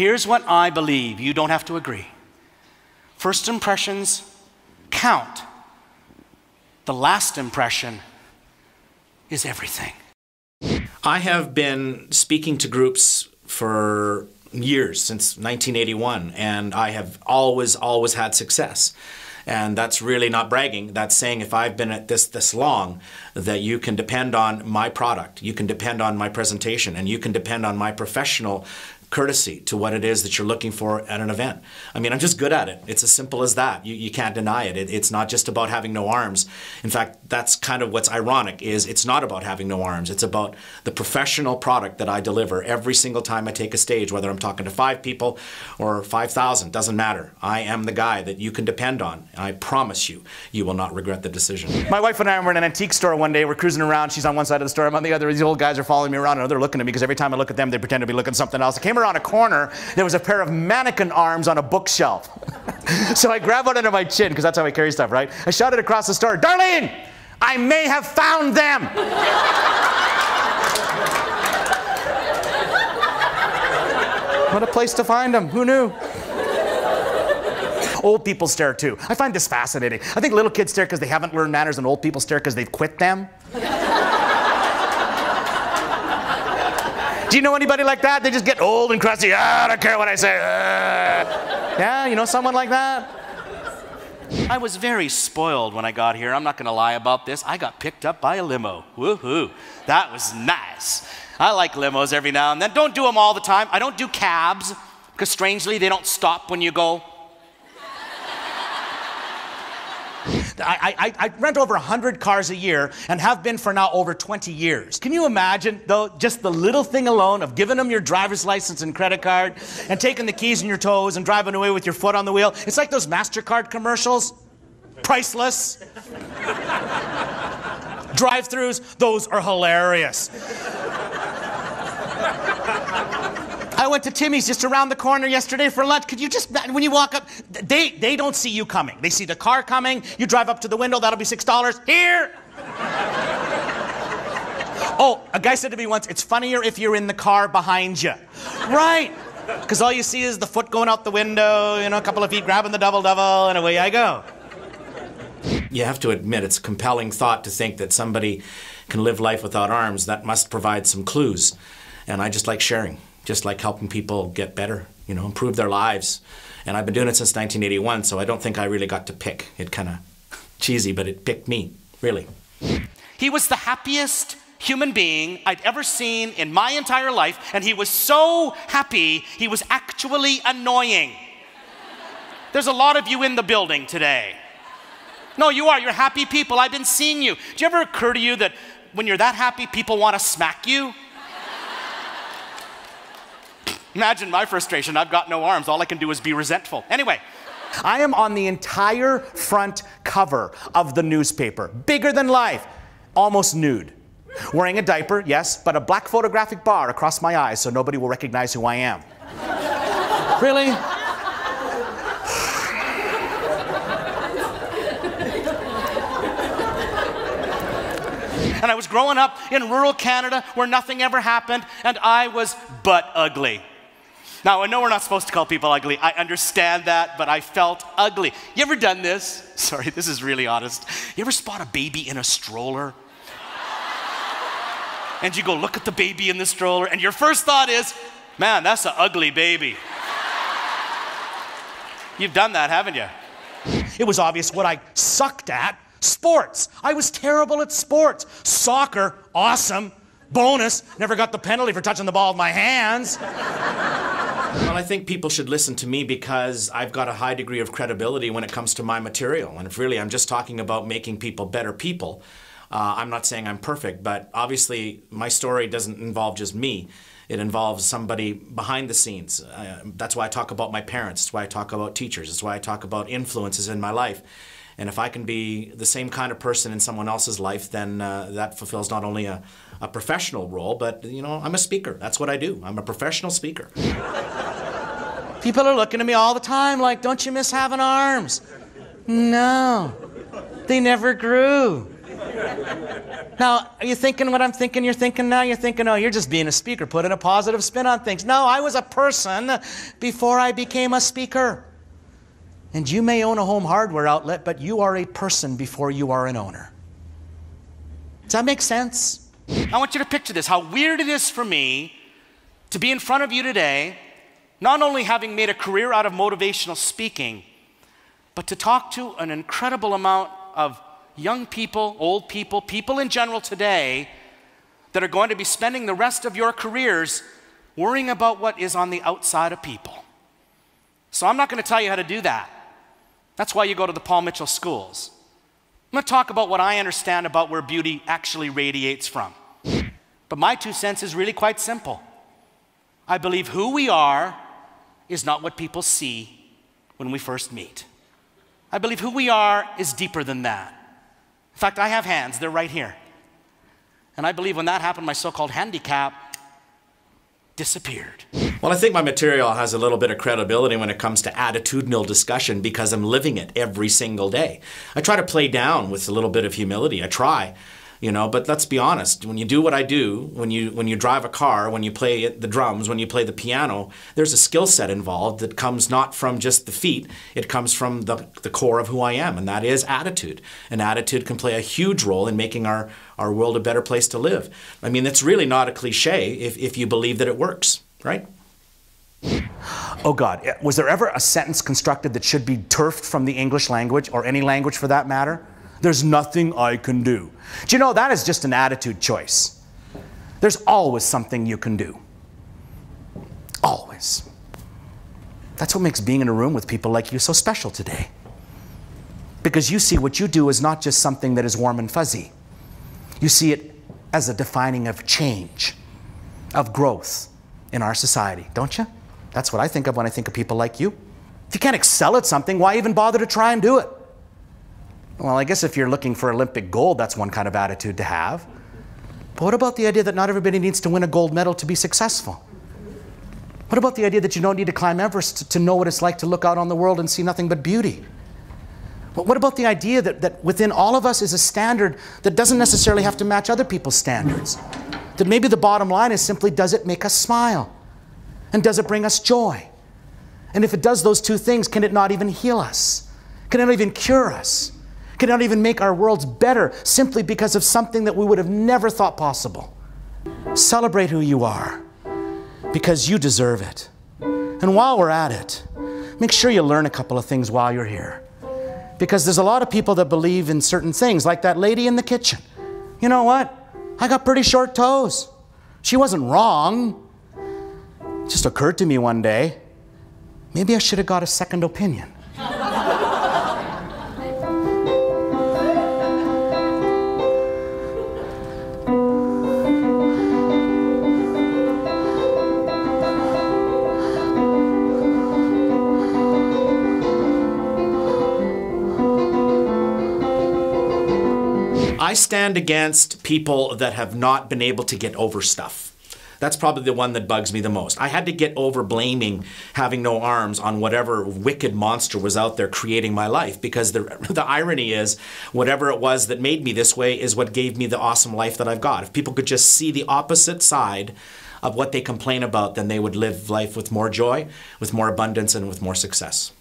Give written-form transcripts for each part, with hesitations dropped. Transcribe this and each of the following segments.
Here's what I believe. You don't have to agree. First impressions count. The last impression is everything. I have been speaking to groups for years, since 1981, and I have always had success. And that's really not bragging. That's saying if I've been at this long, that you can depend on my product, you can depend on my presentation, and you can depend on my professional courtesy to what it is that you're looking for at an event. I mean, I'm just good at it. It's as simple as that. You can't deny it. It's not just about having no arms. In fact, that's kind of what's ironic, is it's not about having no arms. It's about the professional product that I deliver every single time I take a stage, whether I'm talking to 5 people or 5,000, doesn't matter. I am the guy that you can depend on. I promise you, you will not regret the decision. My wife and I were in an antique store one day. We're cruising around. She's on one side of the store, I'm on the other. These old guys are following me around, and they're looking at me because every time I look at them, they pretend to be looking at something else. I came around a corner, there was a pair of mannequin arms on a bookshelf. So I grab one under my chin, because that's how I carry stuff, right? I shouted across the store, "Darlene, I may have found them!" What a place to find them. Who knew? Old people stare too. I find this fascinating. I think little kids stare because they haven't learned manners, and old people stare because they've quit them. Do you know anybody like that? They just get old and crusty. I don't care what I say. Yeah, you know someone like that? I was very spoiled when I got here. I'm not going to lie about this. I got picked up by a limo. Woohoo. That was nice. I like limos every now and then. Don't do them all the time. I don't do cabs because strangely they don't stop when you go. I rent over 100 cars a year and have been for now over 20 years. Can you imagine, though, just the little thing alone of giving them your driver's license and credit card and taking the keys in your toes and driving away with your foot on the wheel? It's like those MasterCard commercials. Priceless. Drive-thrus, those are hilarious. I went to Timmy's just around the corner yesterday for lunch. Could you just, when you walk up, they don't see you coming. They see the car coming. You drive up to the window, that'll be $6. Here! Oh, a guy said to me once, it's funnier if you're in the car behind you. Right. Because all you see is the foot going out the window, you know, a couple of feet grabbing the double-double, and away I go. You have to admit, it's a compelling thought to think that somebody can live life without arms. That must provide some clues. And I just like sharing. Just like helping people get better, you know, improve their lives. And I've been doing it since 1981, so I don't think I really got to pick. It kind of cheesy, but it picked me, really. He was the happiest human being I'd ever seen in my entire life, and he was so happy, he was actually annoying. There's a lot of you in the building today. No, you are. You're happy people. I've been seeing you. Do you ever occur to you that when you're that happy, people want to smack you? Imagine my frustration. I've got no arms. All I can do is be resentful. Anyway. I am on the entire front cover of the newspaper. Bigger than life. Almost nude. Wearing a diaper, yes, but a black photographic bar across my eyes so nobody will recognize who I am. Really? And I was growing up in rural Canada where nothing ever happened, and I was butt ugly. Now, I know we're not supposed to call people ugly. I understand that, but I felt ugly. You ever done this? Sorry, this is really honest. You ever spot a baby in a stroller? And you go look at the baby in the stroller, and your first thought is, man, that's an ugly baby. You've done that, haven't you? It was obvious what I sucked at. Sports. I was terrible at sports. Soccer, awesome. Bonus, never got the penalty for touching the ball with my hands. Well, I think people should listen to me because I've got a high degree of credibility when it comes to my material. And if really I'm just talking about making people better people, I'm not saying I'm perfect, but obviously my story doesn't involve just me. It involves somebody behind the scenes. That's why I talk about my parents. That's why I talk about teachers. That's why I talk about influences in my life. And if I can be the same kind of person in someone else's life, then that fulfills not only a professional role, but, you know, I'm a speaker. That's what I do. I'm a professional speaker. People are looking at me all the time like, don't you miss having arms? No, they never grew. Now, are you thinking what I'm thinking you're thinking now? You're thinking, oh, you're just being a speaker, putting a positive spin on things. No, I was a person before I became a speaker. And you may own a home hardware outlet, but you are a person before you are an owner. Does that make sense? I want you to picture this, how weird it is for me to be in front of you today, not only having made a career out of motivational speaking, but to talk to an incredible amount of young people, old people, people in general today that are going to be spending the rest of your careers worrying about what is on the outside of people. So I'm not going to tell you how to do that. That's why you go to the Paul Mitchell schools. I'm going to talk about what I understand about where beauty actually radiates from. But my 2 cents is really quite simple. I believe who we are is not what people see when we first meet. I believe who we are is deeper than that. In fact, I have hands, they're right here. And I believe when that happened, my so-called handicap disappeared. Well, I think my material has a little bit of credibility when it comes to attitudinal discussion because I'm living it every single day. I try to play down with a little bit of humility. I try, you know, but let's be honest. When you do what I do, when you drive a car, when you play the drums, when you play the piano, there's a skill set involved that comes not from just the feet. It comes from the core of who I am, and that is attitude. And attitude can play a huge role in making our world a better place to live. I mean, it's really not a cliche if you believe that it works, right? Oh God, was there ever a sentence constructed that should be turfed from the English language, or any language for that matter? There's nothing I can do. Do you know, that is just an attitude choice. There's always something you can do. Always. That's what makes being in a room with people like you so special today. Because you see what you do is not just something that is warm and fuzzy. You see it as a defining of change, of growth in our society, don't you? That's what I think of when I think of people like you. If you can't excel at something, why even bother to try and do it? Well, I guess if you're looking for Olympic gold, that's one kind of attitude to have. But what about the idea that not everybody needs to win a gold medal to be successful? What about the idea that you don't need to climb Everest to know what it's like to look out on the world and see nothing but beauty? What about the idea that within all of us is a standard that doesn't necessarily have to match other people's standards? That maybe the bottom line is simply, does it make us smile? And does it bring us joy? And if it does those two things, can it not even heal us? Can it not even cure us? Can it not even make our worlds better simply because of something that we would have never thought possible? Celebrate who you are, because you deserve it. And while we're at it, make sure you learn a couple of things while you're here. Because there's a lot of people that believe in certain things, like that lady in the kitchen. You know what? I got pretty short toes. She wasn't wrong. It just occurred to me one day, maybe I should have got a second opinion. I stand against people that have not been able to get over stuff. That's probably the one that bugs me the most. I had to get over blaming having no arms on whatever wicked monster was out there creating my life, because the irony is, whatever it was that made me this way is what gave me the awesome life that I've got. If people could just see the opposite side of what they complain about, then they would live life with more joy, with more abundance, and with more success.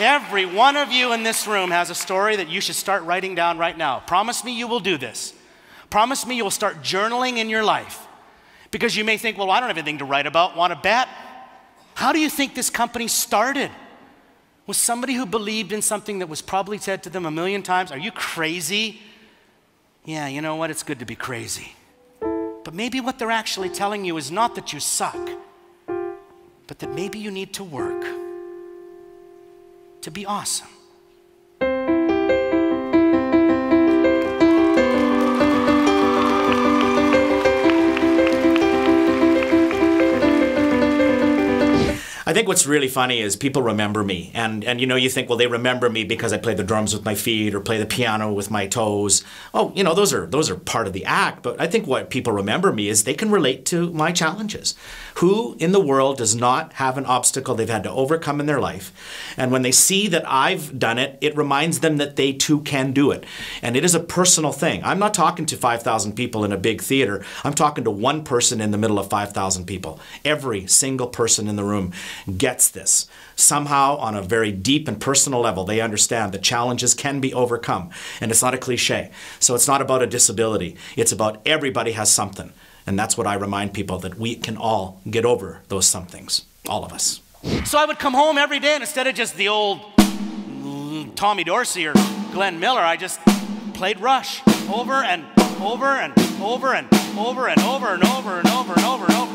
Every one of you in this room has a story that you should start writing down right now. Promise me you will do this. Promise me you'll start journaling in your life. Because you may think, well, I don't have anything to write about. Want to bet? How do you think this company started? Was somebody who believed in something that was probably said to them a million times, are you crazy? Yeah, you know what? It's good to be crazy. But maybe what they're actually telling you is not that you suck, but that maybe you need to work to be awesome. I think what's really funny is people remember me. And you know, you think, well, they remember me because I play the drums with my feet or play the piano with my toes. Oh, you know, those are part of the act. But I think what people remember me is they can relate to my challenges. Who in the world does not have an obstacle they've had to overcome in their life? And when they see that I've done it, it reminds them that they too can do it. And it is a personal thing. I'm not talking to 5,000 people in a big theater. I'm talking to one person in the middle of 5,000 people. Every single person in the room gets this. Somehow, on a very deep and personal level, they understand that challenges can be overcome. And it's not a cliche. So it's not about a disability. It's about everybody has something. And that's what I remind people, that we can all get over those somethings. All of us. So I would come home every day, and instead of just the old Tommy Dorsey or Glenn Miller, I just played Rush over and over and over and over and over and over and over and over and over.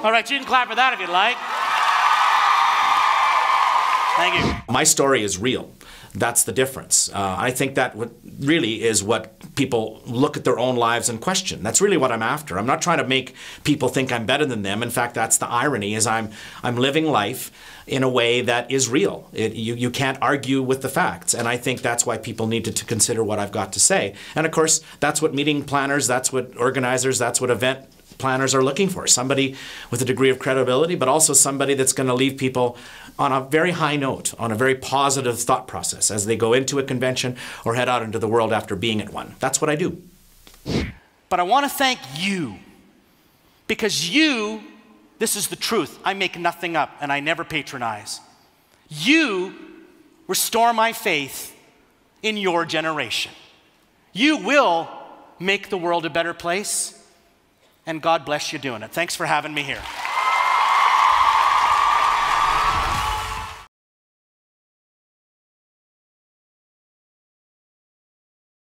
All right, you can clap for that if you'd like. Thank you. My story is real. That's the difference. I think that really is what people look at their own lives and question. That's really what I'm after. I'm not trying to make people think I'm better than them. In fact, that's the irony, is I'm living life in a way that is real. You can't argue with the facts. And I think that's why people need to consider what I've got to say. And of course, that's what meeting planners, that's what organizers, that's what event planners are looking for. Somebody with a degree of credibility, but also somebody that's going to leave people on a very high note, on a very positive thought process as they go into a convention or head out into the world after being at one. That's what I do. But I want to thank you, because you, this is the truth. I make nothing up and I never patronize. You restore my faith in your generation. You will make the world a better place. And God bless you doing it. Thanks for having me here.